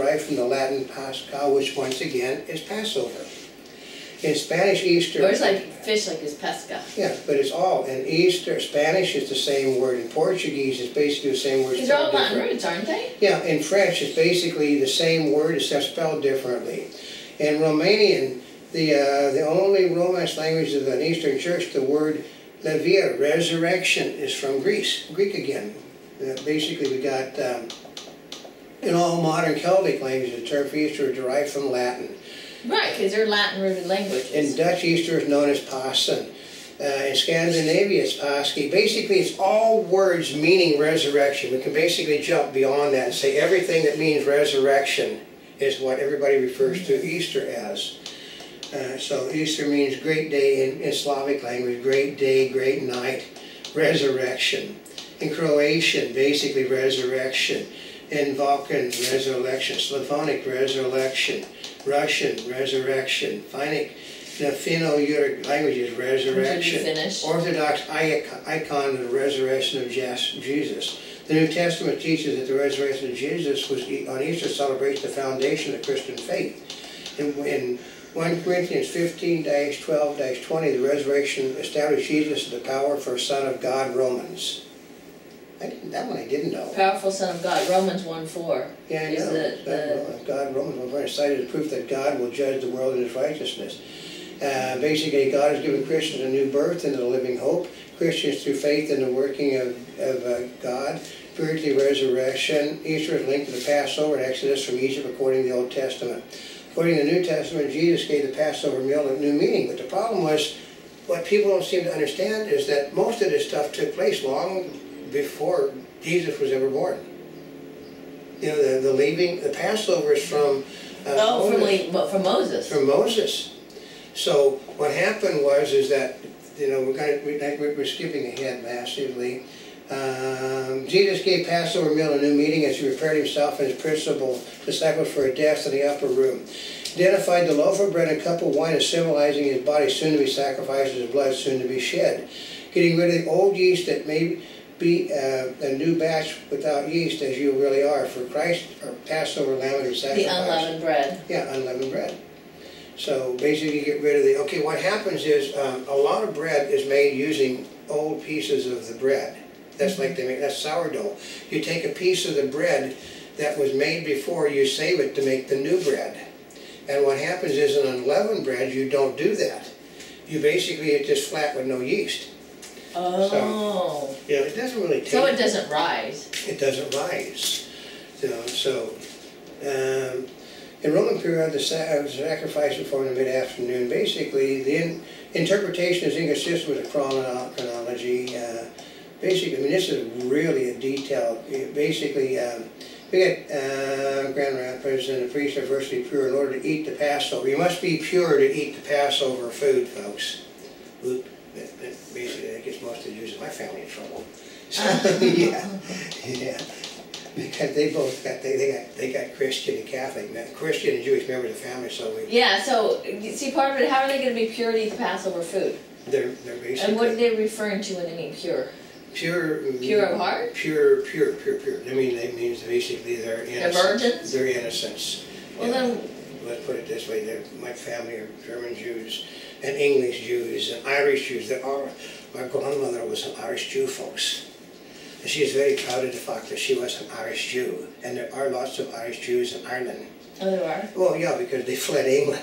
derived from the Latin Pascha, which once again is Passover. In Spanish, Easter... Or it's like fish, like it's pesca. Yeah, but it's all. In Easter, Spanish is the same word. In Portuguese, it's basically the same word. Because they're all Latin roots, aren't they? Yeah, in French, it's basically the same word, except spelled differently. In Romanian, the only Romance language of an Eastern church, the word Levia, resurrection, is from Greek again. Basically, we got, in all modern Celtic languages, the term for Easter is derived from Latin. Right, because they're Latin-rooted languages. In Dutch, Easter is known as Pasen. In Scandinavia, it's Paski. Basically, it's all words meaning resurrection. We can basically jump beyond that and say everything that means resurrection is what everybody refers to Easter as. So Easter means great day in Slavic language, great day, great night, resurrection. In Croatian, basically resurrection. In Balkan, resurrection. Slavonic, resurrection. Russian, resurrection. The Finno-Ugric languages, resurrection. Orthodox icon of the resurrection of Jesus. The New Testament teaches that the resurrection of Jesus was on Easter celebrates the foundation of Christian faith. In 1 Corinthians 15-12-20, the resurrection established Jesus as the powerful Son of God, Romans. That one I didn't know. Powerful Son of God, Romans 1:4. Yeah, I know. God, Romans 1:4 cited as proof that God will judge the world in His righteousness. Basically, God has given Christians a new birth into the living hope. Christians through faith in the working of God. Spiritually, resurrection. Easter is linked to the Passover and Exodus from Egypt according to the Old Testament. According to the New Testament, Jesus gave the Passover meal a new meaning. But the problem was, what people don't seem to understand is that most of this stuff took place long before Jesus was ever born. You know, the Passover is from from Moses. From Moses. So what happened was that, you know, we're skipping ahead massively. Jesus gave Passover meal a new meaning as He prepared Himself and His principal disciples for a death in the upper room. Identified the loaf of bread and cup of wine as symbolizing His body soon to be sacrificed, His blood soon to be shed. Getting rid of the old yeast that may be a new batch without yeast, as you really are. For Christ, our Passover lamb is sacrificed. The unleavened bread. Yeah, unleavened bread. So basically you get rid of the, okay, what happens is a lot of bread is made using old pieces of the bread. That's like that's sourdough. You take a piece of the bread that was made before, you save it to make the new bread. And what happens is in unleavened bread, you don't do that. You basically, it's just flat with no yeast. Oh. So, yeah, it doesn't really taste. So it doesn't rise. It doesn't rise. In Roman period, the sacrifice before the mid-afternoon, basically, the interpretation is inconsistent with the chronology. Basically, I mean, this is really a detailed, basically, we got Grand Rapids and the priests are virtually pure in order to eat the Passover. You must be pure to eat the Passover food, folks. Oop. Basically, that gets most of the Jews in my family in trouble. So, yeah. Because they both got they got Christian and Catholic, Christian and Jewish members of the family. So we. Yeah. So you see, part of it. How are they going to be pure to eat the Passover food? They're basically. And what are they referring to when they mean pure? Pure of heart? Pure. I mean, that means basically they're innocent. They're virgins? They're innocents. Well then... Let's put it this way, my family are German Jews, and English Jews, and Irish Jews. My grandmother was an Irish Jew, folks. And she is very proud of the fact that she was an Irish Jew. And there are lots of Irish Jews in Ireland. Oh, there are? Well, yeah, because they fled England.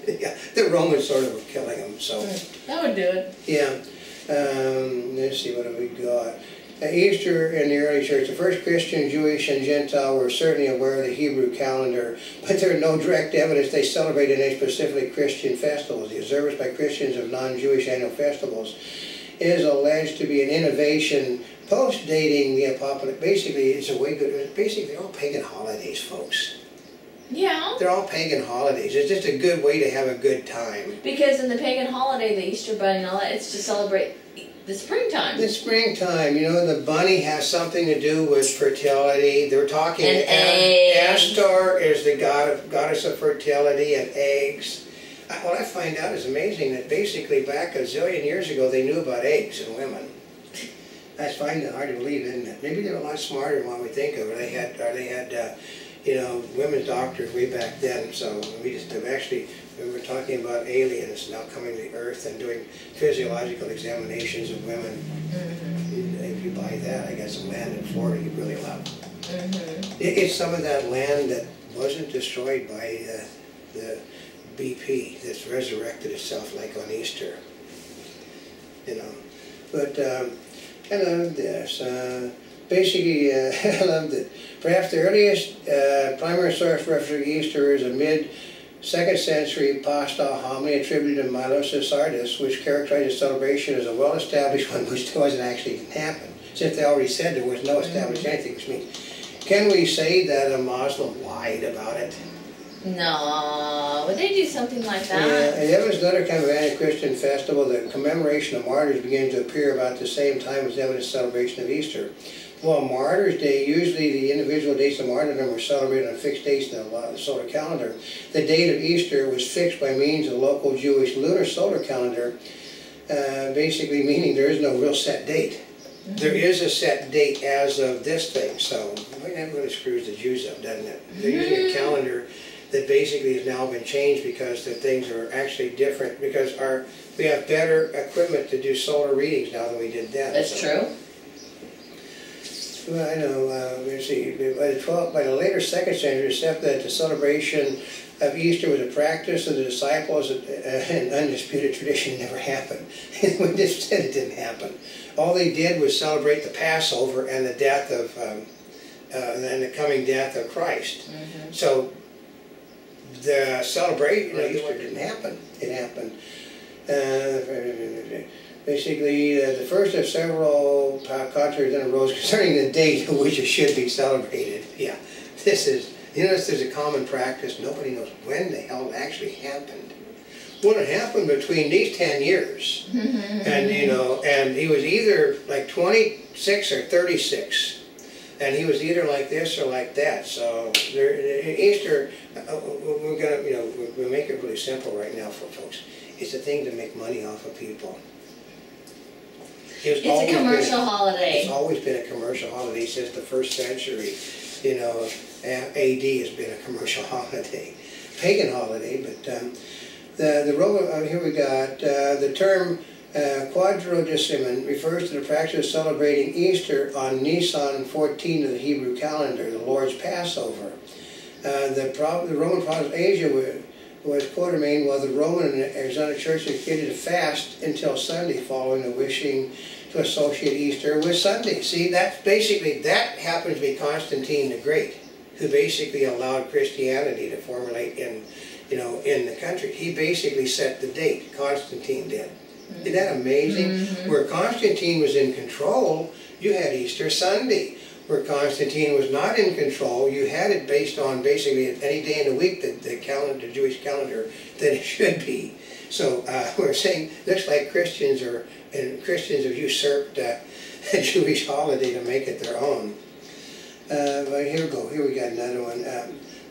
Yeah, the Romans sort of were killing them, so... That would do it. Yeah. Let's see, what have we got? Easter in the early church, the first Christian, Jewish, and Gentile were certainly aware of the Hebrew calendar, but there is no direct evidence they celebrated any specifically Christian festivals. The observance by Christians of non-Jewish annual festivals is alleged to be an innovation post-dating the apocalypse. Basically, it's a way good. Basically, they're all pagan holidays, folks. Yeah. They're all pagan holidays. It's just a good way to have a good time. Because in the pagan holiday, the Easter bunny and all that, it's to celebrate the springtime. The springtime, you know, the bunny has something to do with fertility. They're talking. And eggs. Astor is the goddess of fertility and eggs. What I find out is amazing that basically back a zillion years ago they knew about eggs in women. I find it hard to believe, isn't it? Maybe they're a lot smarter than what we think of. They had you know, women's doctors way back then. So we were talking about aliens now coming to the earth and doing physiological examinations of women. If you buy that, I got some land in Florida you'd really love. It's some of that land that wasn't destroyed by the BP that's resurrected itself like on Easter. You know, but I love this. Basically, I loved it. Perhaps the earliest primary source reference to Easter is a mid-2nd century Pasta homily attributed to Milos of Sardis, which characterized the celebration as a well-established one, which didn't happen. Since they already said there was no established anything, which means, can we say that a Muslim lied about it? No, would they do something like that? Yeah, and there was another kind of anti-Christian festival. The commemoration of martyrs began to appear about the same time as evidence celebration of Easter. Well, Martyrs' Day, usually the individual dates of martyrdom were celebrated on fixed dates in the solar calendar. The date of Easter was fixed by means of the local Jewish lunar solar calendar, basically meaning there is no real set date. There is a set date as of this thing, so that really screws the Jews up, doesn't it? They're using a calendar that basically has now been changed because the things are actually different, because we have better equipment to do solar readings now than we did then. That's true. Well, I know, let's see, by the later 2nd century, except that the celebration of Easter was a practice of the disciples, and undisputed tradition never happened. We just said it didn't happen. All they did was celebrate the Passover and the death of, and the coming death of Christ. So the celebration of Easter didn't happen. It happened. Basically, the first of several controversies then arose concerning the date of which it should be celebrated. Yeah, this is, you notice there's a common practice. Nobody knows when the hell it actually happened. Well, it happened between these 10 years. And, you know, and he was either like 26 or 36. And he was either like this or like that. So Easter, we're gonna, you know, we'll make it really simple right now for folks. It's a thing to make money off of people. It's a commercial holiday. It's always been a commercial holiday since the 1st century. You know, AD has been a commercial holiday, pagan holiday. But the Roman, here we got the term Quadrodeciman refers to the practice of celebrating Easter on Nisan 14 of the Hebrew calendar, the Lord's Passover. The Roman province of Asia was Quatermain, while the Roman and Arizona Church created a fast until Sunday following the wishing to associate Easter with Sunday. See, that happens to be Constantine the Great, who basically allowed Christianity to formulate in the country. He basically set the date. Constantine did. Isn't that amazing? Where Constantine was in control, you had Easter Sunday. Where Constantine was not in control, you had it based on basically any day in the week that the Jewish calendar that it should be. So we're saying, looks like Christians have usurped a Jewish holiday to make it their own. But here we go. Here we got another one.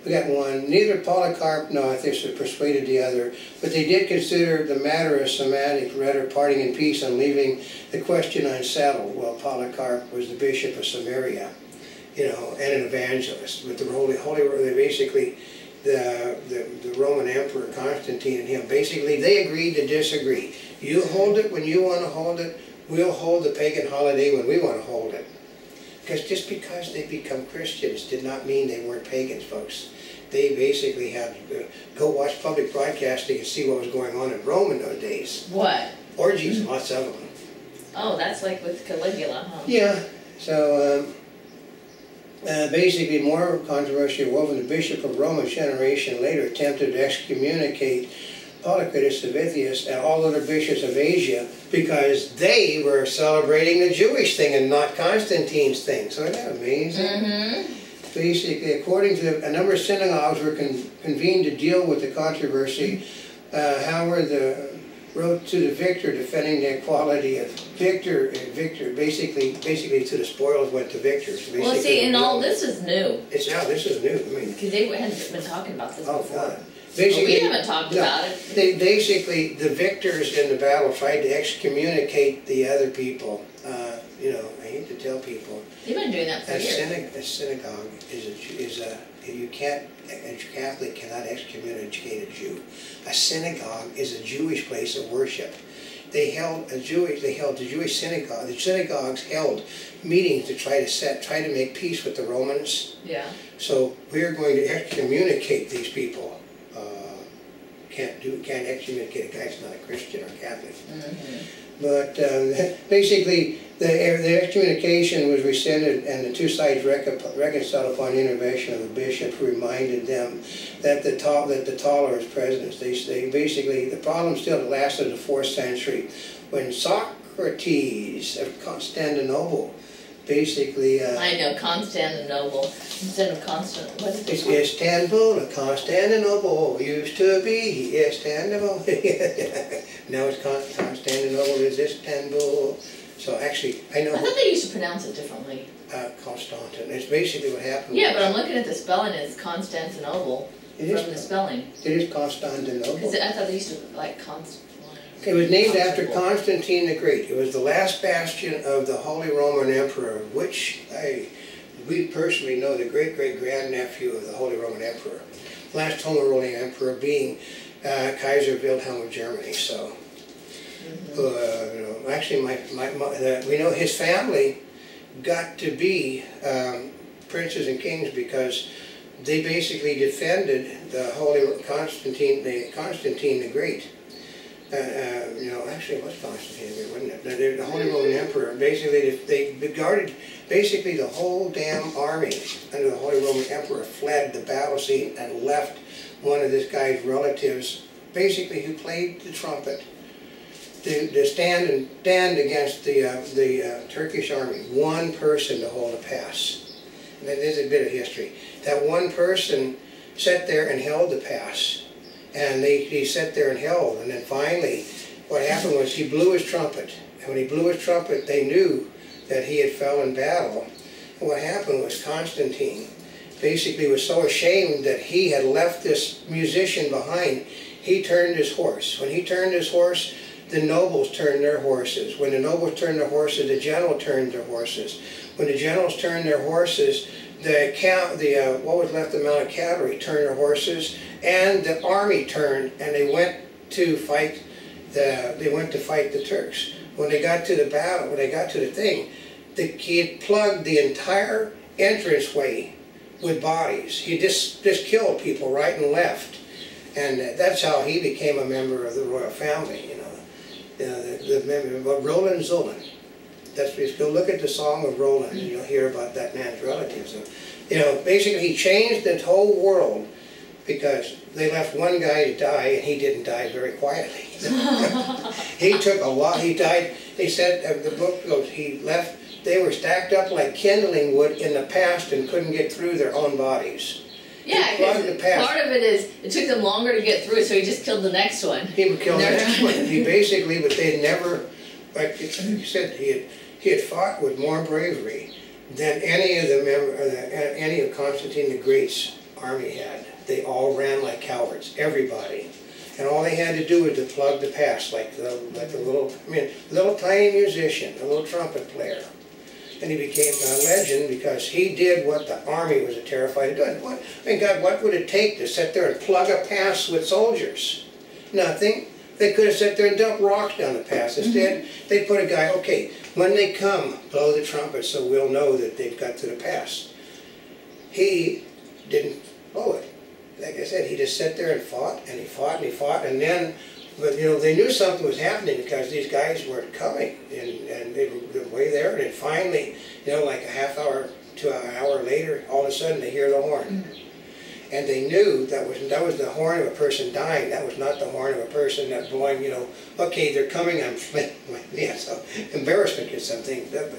We got one. Neither Polycarp nor Atheist persuaded the other, but they did consider the matter a semantic, rather parting in peace and leaving the question unsettled. Well, Polycarp was the bishop of Samaria, you know, and an evangelist. But the basically, the Roman Emperor Constantine and him, basically they agreed to disagree. You hold it when you want to hold it. We'll hold the pagan holiday when we want to hold it. Because just because they become Christians did not mean they weren't pagans, folks. They basically had to go watch public broadcasting and see what was going on in Rome in those days. What? Orgies, lots of them. Oh, that's like with Caligula, huh? Yeah. So basically, more controversy woven. The bishop of Rome a generation later attempted to excommunicate Polycritus of Ithias and all other bishops of Asia because they were celebrating the Jewish thing and not Constantine's thing. So isn't that amazing? Basically, according to a number of synagogues were convened to deal with the controversy. Howard wrote to the victor defending the equality of victor, basically to the spoils went to victors. So well, see, and all this is new. This is new. I mean, because they hadn't been talking about this before. God. Basically, we haven't talked about it. Basically, the victors in the battle tried to excommunicate the other people. You know, I hate to tell people. They've been doing that for years. A synagogue is You can't, a Catholic cannot excommunicate a Jew. A synagogue is a Jewish place of worship. They held the Jewish synagogue. The synagogues held meetings to try to make peace with the Romans. Yeah. So we're going to excommunicate these people. Can't excommunicate a guy who's not a Christian or Catholic. But basically, the excommunication was rescinded, and the two sides reconciled upon the intervention of the bishop, who reminded them that the tolerance presidents. They basically, the problem still lasted the 4th century, when Socrates of Constantinople basically. I know, Constantinople instead of Constant. What is it? It's Istanbul. Constantinople used to be Istanbul. Now it's Constantinople is Istanbul. So actually, I know. I thought they used to pronounce it differently. Constantin. It's basically what happened. Yeah, but I'm looking at the spelling. It's Constantinople from the spelling. It is Constantinople. Because I thought they used to like It was named after Constantine the Great. It was the last bastion of the Holy Roman Emperor, which we personally know the great-great-grandnephew of the Holy Roman Emperor. Last Holy Roman Emperor being Kaiser Wilhelm of Germany. So, actually, we know his family got to be princes and kings because they basically defended the Constantine the Great. Actually it was Constantine, wasn't it? The Holy Roman Emperor, basically, they guarded, basically the whole damn army under the Holy Roman Emperor fled the battle scene and left one of this guy's relatives, basically who played the trumpet, to stand against the Turkish army. One person to hold a pass. And there's a bit of history. That one person sat there and held the pass. And he sat there and held, and then finally what happened was he blew his trumpet. And when he blew his trumpet, they knew that he had fell in battle. And what happened was Constantine basically was so ashamed that he had left this musician behind, he turned his horse. When he turned his horse, the nobles turned their horses. When the nobles turned their horses, the general turned their horses. When the generals turned their horses, what was left of the mounted cavalry turned their horses, and the army turned, and they went to fight the Turks. When they got to the battle, when they got to the thing, he had plugged the entire entranceway with bodies. He just killed people right and left, and that's how he became a member of the royal family. The member of Roland Zollin. That's just go look at the Song of Roland, and you'll hear about that man's relatives. Basically he changed the whole world because they left one guy to die, and he didn't die very quietly. He took a lot. He died. They said the book goes. He left. They were stacked up like kindling wood in the past and couldn't get through their own bodies. Yeah, because part of it is it took them longer to get through it, so he just killed the next one. He would kill the next one. He basically, but they had never, like you said, he had fought with more bravery than any of Constantine the Great's army had. They all ran like cowards, everybody, and all they had to do was to plug the pass, like the little tiny musician, a little trumpet player. And he became a legend because he did what the army was terrified of doing. God, what would it take to sit there and plug a pass with soldiers? Nothing. They could have sat there and dumped rocks down the pass. Instead, they put a guy, okay, when they come, blow the trumpet so we'll know that they've got to the pass. He didn't blow it. Like I said, he just sat there and fought, and he fought, and he fought, and then, but they knew something was happening because these guys weren't coming, and they were way there, and then finally, like a half hour to an hour later, all of a sudden they hear the horn. And they knew that was the horn of a person dying. That was not the horn of a person that's blowing, okay, they're coming, I'm yeah, so embarrassment is something. But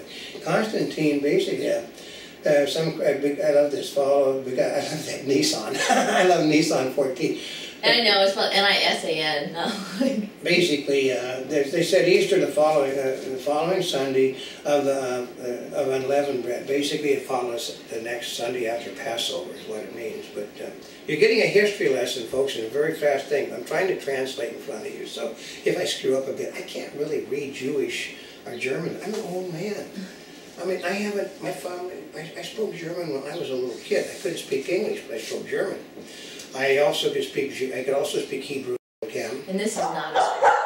Constantine basically, I love this follow, I love that Nissan. I love Nissan 14. And I know, it's spelled N-I-S-A-N. Basically, they said Easter the following Sunday of unleavened bread. Basically, it follows the next Sunday after Passover is what it means. But you're getting a history lesson, folks, and a very fast thing. I'm trying to translate in front of you, so if I screw up a bit, I can't really read Jewish or German. I'm an old man. I mean, I haven't, my family, I spoke German when I was a little kid. I couldn't speak English, but I spoke German. I could also speak Hebrew. And this is not a